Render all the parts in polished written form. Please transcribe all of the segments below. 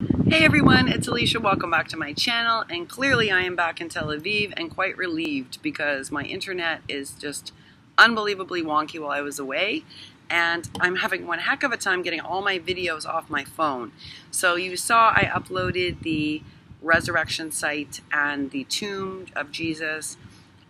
Hey everyone, it's Alicia. Welcome back to my channel, and clearly I am back in Tel Aviv and quite relieved because my internet is just unbelievably wonky while I was away, and I'm having one heck of a time getting all my videos off my phone. So you saw I uploaded the resurrection site and the tomb of Jesus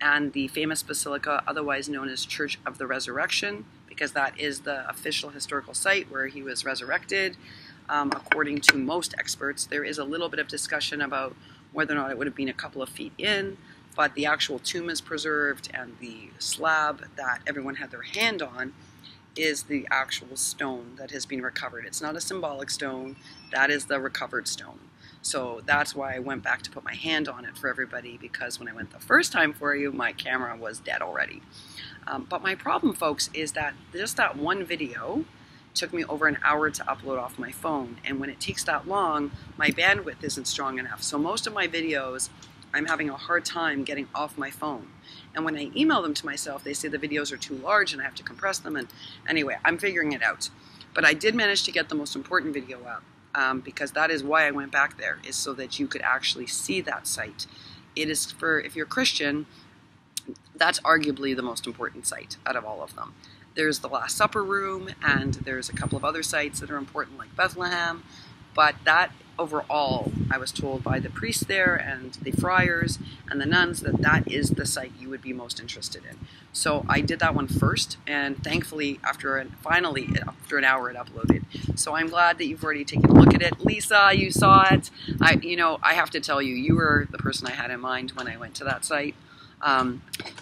and the famous basilica, otherwise known as Church of the Resurrection, because that is the official historical site where he was resurrected. According to most experts, there is a little bit of discussion about whether or not it would have been a couple of feet in, but the actual tomb is preserved, and the slab that everyone had their hand on is the actual stone that has been recovered. It's not a symbolic stone, that is the recovered stone. So that's why I went back to put my hand on it for everybody, because when I went the first time for you, my camera was dead already. But my problem, folks, is that just that one video took me over an hour to upload off my phone, and when it takes that long, my bandwidth isn't strong enough. So most of my videos, I'm having a hard time getting off my phone. And when I email them to myself, they say the videos are too large and I have to compress them, and anyway, I'm figuring it out. But I did manage to get the most important video up, because that is why I went back there, is so that you could actually see that site. It is for, if you're Christian, that's arguably the most important site out of all of them. There's the Last Supper room, and there's a couple of other sites that are important, like Bethlehem. But that overall, I was told by the priests there and the friars and the nuns that that is the site you would be most interested in. So I did that one first, and thankfully, finally, after an hour, it uploaded. So I'm glad that you've already taken a look at it. Lisa, you saw it. I have to tell you, you were the person I had in mind when I went to that site.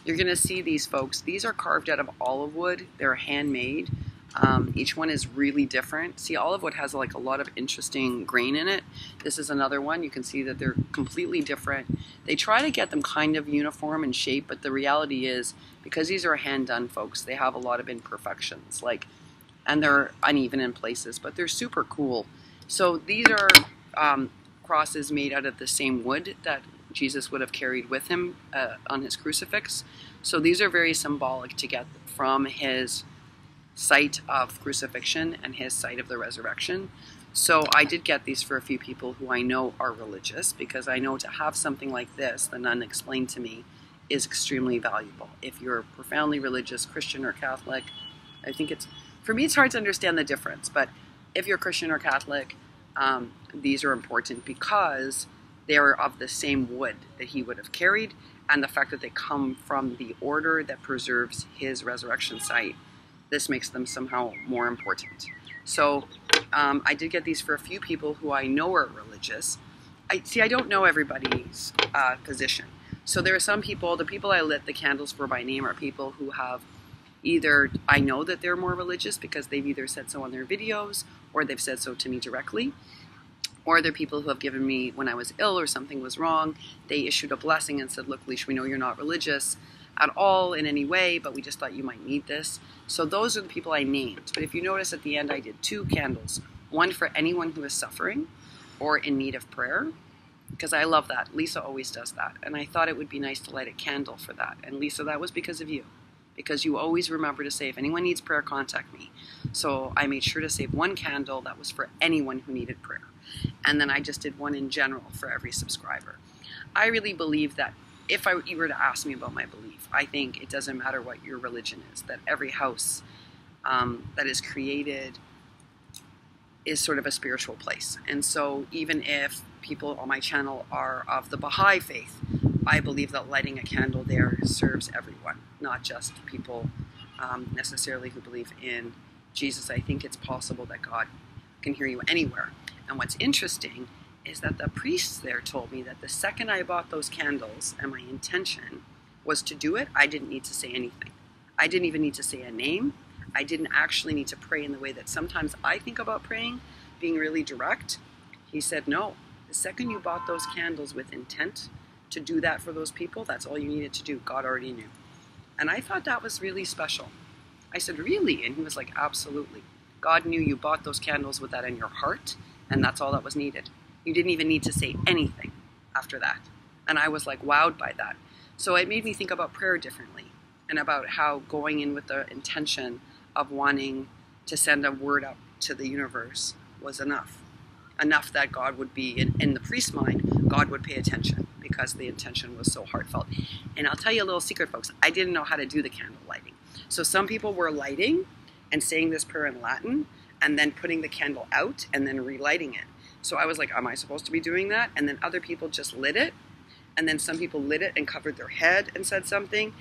You're going to see these folks. These are carved out of olive wood. They're handmade. Each one is really different. See, olive wood has like a lot of interesting grain in it. This is another one. You can see that they're completely different. They try to get them kind of uniform in shape, but the reality is, because these are hand done, folks, they have a lot of imperfections, and they're uneven in places, but they're super cool. So these are crosses made out of the same wood that Jesus would have carried with him on his crucifix. So these are very symbolic to get from his site of crucifixion and his site of the resurrection. So I did get these for a few people who I know are religious, because I know to have something like this, the nun explained to me, is extremely valuable. If you're profoundly religious, Christian or Catholic, I think for me it's hard to understand the difference, but if you're Christian or Catholic, these are important because they are of the same wood that he would have carried, and the fact that they come from the order that preserves his resurrection site, this makes them somehow more important. So I did get these for a few people who I know are religious. I don't know everybody's position. So there are some people, the people I lit the candles for by name are people who have either, I know that they're more religious because they've either said so on their videos or they've said so to me directly. Or they're people who have given me, when I was ill or something was wrong, they issued a blessing and said, look, Leash, we know you're not religious at all in any way, but we just thought you might need this. So those are the people I named. But if you notice at the end, I did 2 candles. One for anyone who is suffering or in need of prayer, because I love that. Lisa always does that. And I thought it would be nice to light a candle for that. And Lisa, that was because of you. Because you always remember to say, if anyone needs prayer, contact me. So I made sure to save 1 candle that was for anyone who needed prayer. And then I just did 1 in general for every subscriber. I really believe that if you were to ask me about my belief, I think it doesn't matter what your religion is, that every house that is created is sort of a spiritual place. And so even if people on my channel are of the Baha'i faith, I believe that lighting a candle there serves everyone, not just people necessarily who believe in Jesus. I think it's possible that God can hear you anywhere. And what's interesting is that the priests there told me that the second I bought those candles and my intention was to do it, I didn't need to say anything. I didn't even need to say a name. I didn't actually need to pray in the way that sometimes I think about praying, being really direct. He said, no, the second you bought those candles with intent to do that for those people, that's all you needed to do. God already knew. And I thought that was really special. I said, really? And he was like, absolutely. God knew you bought those candles with that in your heart, and that's all that was needed. You didn't even need to say anything after that. And I was like wowed by that. So it made me think about prayer differently, and about how going in with the intention of wanting to send a word up to the universe was enough. enough that God would be, in the priest's mind, God would pay attention because the intention was so heartfelt. And I'll tell you a little secret, folks. I didn't know how to do the candle lighting. So some people were lighting and saying this prayer in Latin and then putting the candle out and then relighting it. So I was like, am I supposed to be doing that? And then other people just lit it. And then some people lit it and covered their head and said something.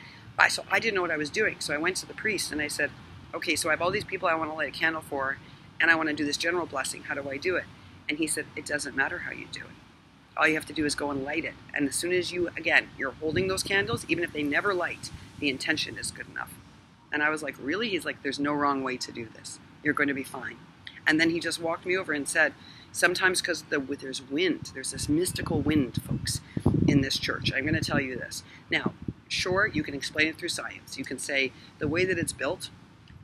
So I didn't know what I was doing. So I went to the priest and I said, okay, so I have all these people I want to light a candle for, and I want to do this general blessing. How do I do it? And he said, it doesn't matter how you do it. All you have to do is go and light it. And as soon as you, again, you're holding those candles, even if they never light, the intention is good enough. And I was like, really? He's like, there's no wrong way to do this. You're going to be fine. And then he just walked me over and said, sometimes because there's wind, there's this mystical wind, folks, in this church. I'm going to tell you this. Now, sure, you can explain it through science. You can say the way that it's built,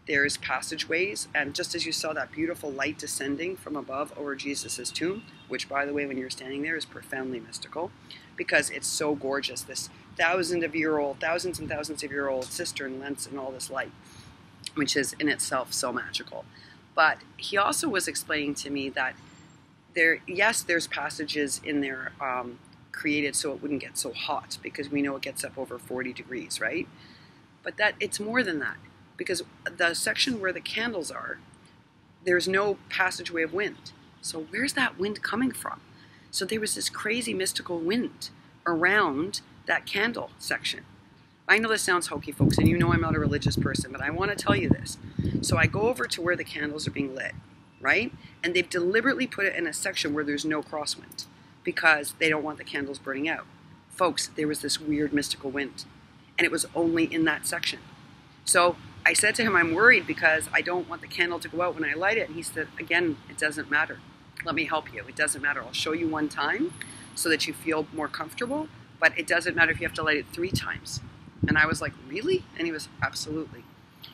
there's passageways, and just as you saw that beautiful light descending from above over Jesus' tomb, which, by the way, when you're standing there is profoundly mystical, because it's so gorgeous, this thousands and thousands of year old cistern lens and all this light, which is in itself so magical. But he also was explaining to me that there's passages in there created so it wouldn't get so hot, because we know it gets up over 40 degrees, right? But that it's more than that, because the section where the candles are, there's no passageway of wind. So where's that wind coming from? So there was this crazy mystical wind around that candle section. I know this sounds hokey, folks, and you know I'm not a religious person, but I want to tell you this. So I go over to where the candles are being lit, right? And they've deliberately put it in a section where there's no crosswind, because they don't want the candles burning out. Folks, there was this weird mystical wind, and it was only in that section. So I said to him, I'm worried because I don't want the candle to go out when I light it. And he said, again, it doesn't matter. Let me help you. It doesn't matter. I'll show you one time so that you feel more comfortable, but it doesn't matter if you have to light it 3 times. And I was like, really? And he was, absolutely.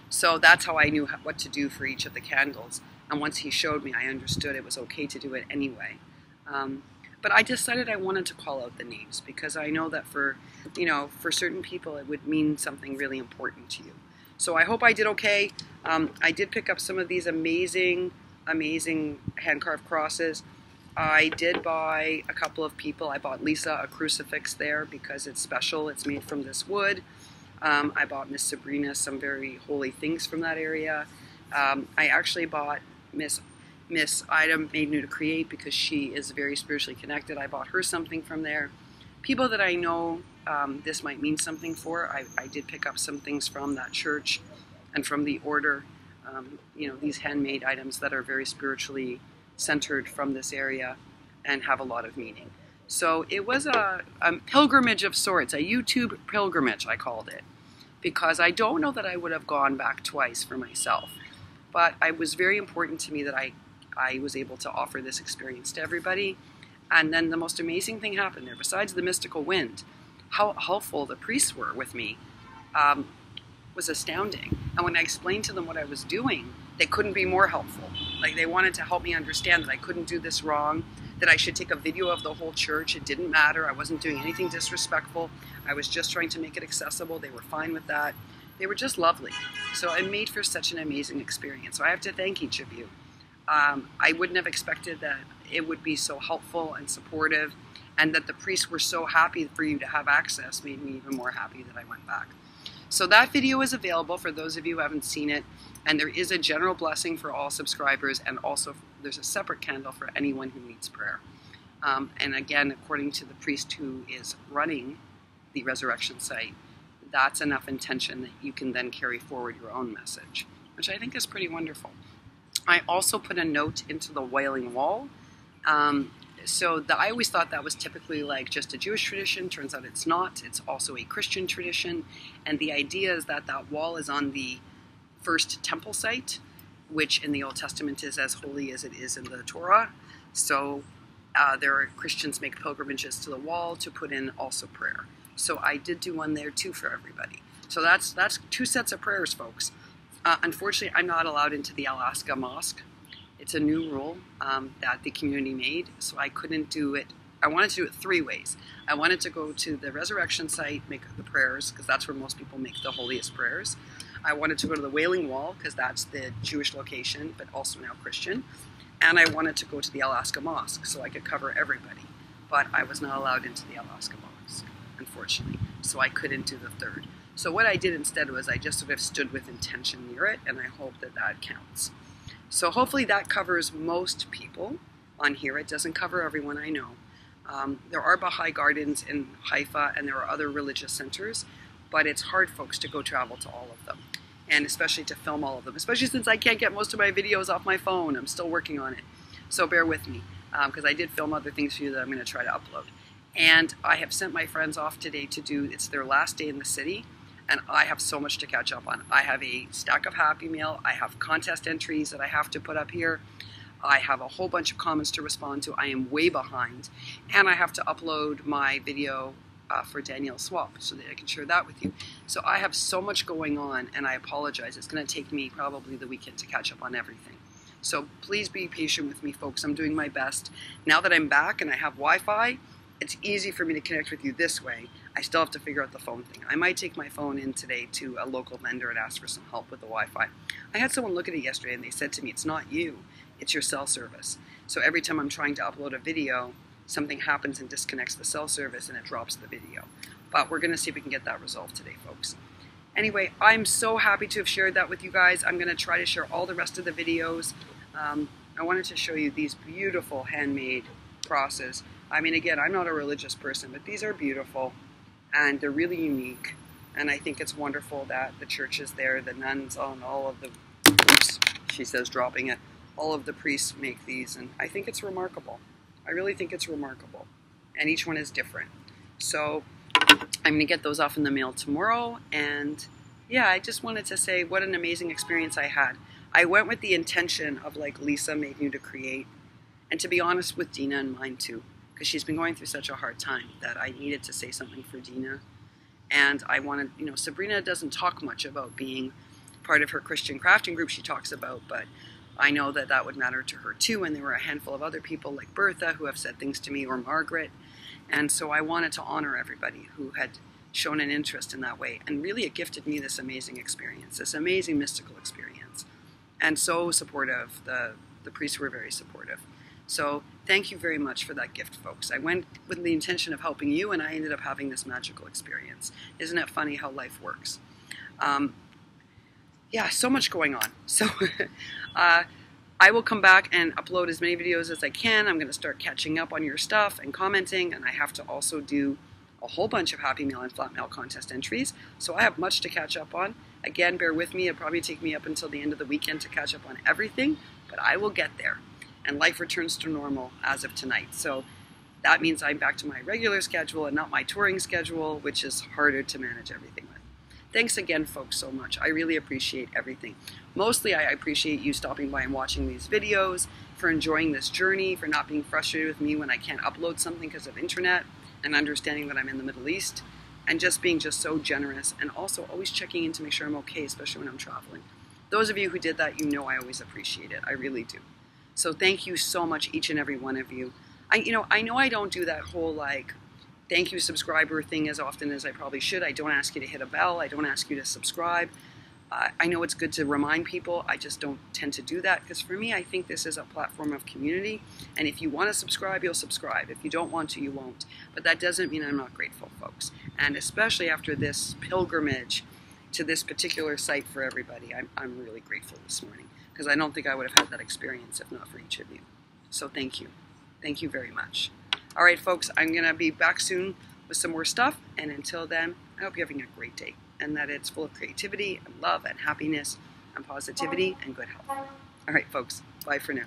So that's how I knew what to do for each of the candles. And once he showed me, I understood it was okay to do it anyway. But I decided I wanted to call out the names, because I know that for certain people it would mean something really important to you. So I hope I did okay. I did pick up some of these amazing hand-carved crosses. I did buy a couple of people. I bought Lisa a crucifix there because it's special. It's made from this wood. I bought Miss Sabrina some very holy things from that area. I actually bought Miss Item Made New to Create because she is very spiritually connected. I bought her something from there. People that I know this might mean something for, I did pick up some things from that church and from the order. These handmade items that are very spiritually centered from this area and have a lot of meaning. So it was a pilgrimage of sorts, a YouTube pilgrimage, I called it, because I don't know that I would have gone back twice for myself. But it was very important to me that I was able to offer this experience to everybody. And then the most amazing thing happened there. Besides the mystical wind, how helpful the priests were with me was astounding. And when I explained to them what I was doing, they couldn't be more helpful. Like, they wanted to help me understand that I couldn't do this wrong, that I should take a video of the whole church. It didn't matter. I wasn't doing anything disrespectful. I was just trying to make it accessible. They were fine with that. They were just lovely. So it made for such an amazing experience. So I have to thank each of you. I wouldn't have expected that it would be so helpful and supportive, and that the priests were so happy for you to have access made me even more happy that I went back. So that video is available for those of you who haven't seen it, and there is a general blessing for all subscribers, and also there's a separate candle for anyone who needs prayer. And again, according to the priest who is running the resurrection site, that's enough intention that you can then carry forward your own message, which I think is pretty wonderful. I also put a note into the Wailing Wall. I always thought that was typically like just a Jewish tradition. Turns out it's not. It's also a Christian tradition. And the idea is that that wall is on the first temple site, which in the Old Testament is as holy as it is in the Torah. So Christians make pilgrimages to the wall to put in also prayer. So I did do one there too for everybody. So that's 2 sets of prayers, folks. Unfortunately, I'm not allowed into the Alaska Mosque. It's a new rule that the community made, so I couldn't do it. I wanted to do it 3 ways. I wanted to go to the resurrection site, make the prayers, because that's where most people make the holiest prayers. I wanted to go to the Wailing Wall, because that's the Jewish location, but also now Christian. And I wanted to go to the Alaska Mosque so I could cover everybody. But I was not allowed into the Alaska Mosque, unfortunately. So I couldn't do the third. So what I did instead was I just sort of stood with intention near it, and I hope that that counts. So hopefully that covers most people on here. It doesn't cover everyone, I know. There are Baha'i gardens in Haifa, and there are other religious centers, but it's hard, folks, to go travel to all of them, and especially to film all of them, especially since I can't get most of my videos off my phone. I'm still working on it, so bear with me, because I did film other things for you that I'm going to try to upload. And I have sent my friends off today to do, it's their last day in the city, and I have so much to catch up on. I have a stack of Happy Mail, I have contest entries that I have to put up here, I have a whole bunch of comments to respond to. I am way behind, and I have to upload my video for Danielle's swap so that I can share that with you. So I have so much going on, and I apologize. It's going to take me probably the weekend to catch up on everything. So please be patient with me, folks. I'm doing my best. Now that I'm back and I have Wi-Fi, it's easy for me to connect with you this way. I still have to figure out the phone thing. I might take my phone in today to a local vendor and ask for some help with the Wi-Fi. I had someone look at it yesterday, and they said to me, it's not you, it's your cell service. So every time I'm trying to upload a video, something happens and disconnects the cell service and it drops the video. But we're going to see if we can get that resolved today, folks. Anyway, I'm so happy to have shared that with you guys. I'm going to try to share all the rest of the videos. I wanted to show you these beautiful handmade crosses. I mean, again, I'm not a religious person, but these are beautiful and they're really unique. And I think it's wonderful that the church is there, the nuns, and all of the, oops, she says dropping it, all of the priests make these, and I think it's remarkable. I really think it's remarkable, and each one is different. So I'm going to get those off in the mail tomorrow, and yeah, I just wanted to say what an amazing experience I had. I went with the intention of, like Lisa made you to create, and to be honest with Dina in mind too, because she's been going through such a hard time that I needed to say something for Dina. And I wanted, you know, Sabrina doesn't talk much about being part of her Christian crafting group she talks about, but I know that that would matter to her too, and there were a handful of other people like Bertha who have said things to me, or Margaret, and so I wanted to honor everybody who had shown an interest in that way, and really it gifted me this amazing experience, this amazing mystical experience, and so supportive. The priests were very supportive. So thank you very much for that gift, folks. I went with the intention of helping you, and I ended up having this magical experience. Isn't it funny how life works? Yeah, so much going on. So I will come back and upload as many videos as I can. I'm going to start catching up on your stuff and commenting, and I have to also do a whole bunch of Happy Mail and Flat Mail contest entries. So I have much to catch up on. Again, bear with me. It'll probably take me up until the end of the weekend to catch up on everything, but I will get there. And life returns to normal as of tonight. So that means I'm back to my regular schedule and not my touring schedule, which is harder to manage everything with. Thanks again, folks, so much. I really appreciate everything. Mostly, I appreciate you stopping by and watching these videos, for enjoying this journey, for not being frustrated with me when I can't upload something because of internet, and understanding that I'm in the Middle East, and just being just so generous, and also always checking in to make sure I'm okay, especially when I'm traveling. Those of you who did that, you know I always appreciate it. I really do. So thank you so much, each and every one of you. I know I don't do that whole, like, thank you subscriber thing as often as I probably should. I don't ask you to hit a bell. I don't ask you to subscribe. I know it's good to remind people. I just don't tend to do that because for me, I think this is a platform of community. And if you want to subscribe, you'll subscribe. If you don't want to, you won't. But that doesn't mean I'm not grateful, folks. And especially after this pilgrimage to this particular site for everybody, I'm really grateful this morning because I don't think I would have had that experience if not for each of you. So thank you. Thank you very much. All right, folks, I'm going to be back soon with some more stuff. And until then, I hope you're having a great day and that it's full of creativity and love and happiness and positivity and good health. All right, folks, bye for now.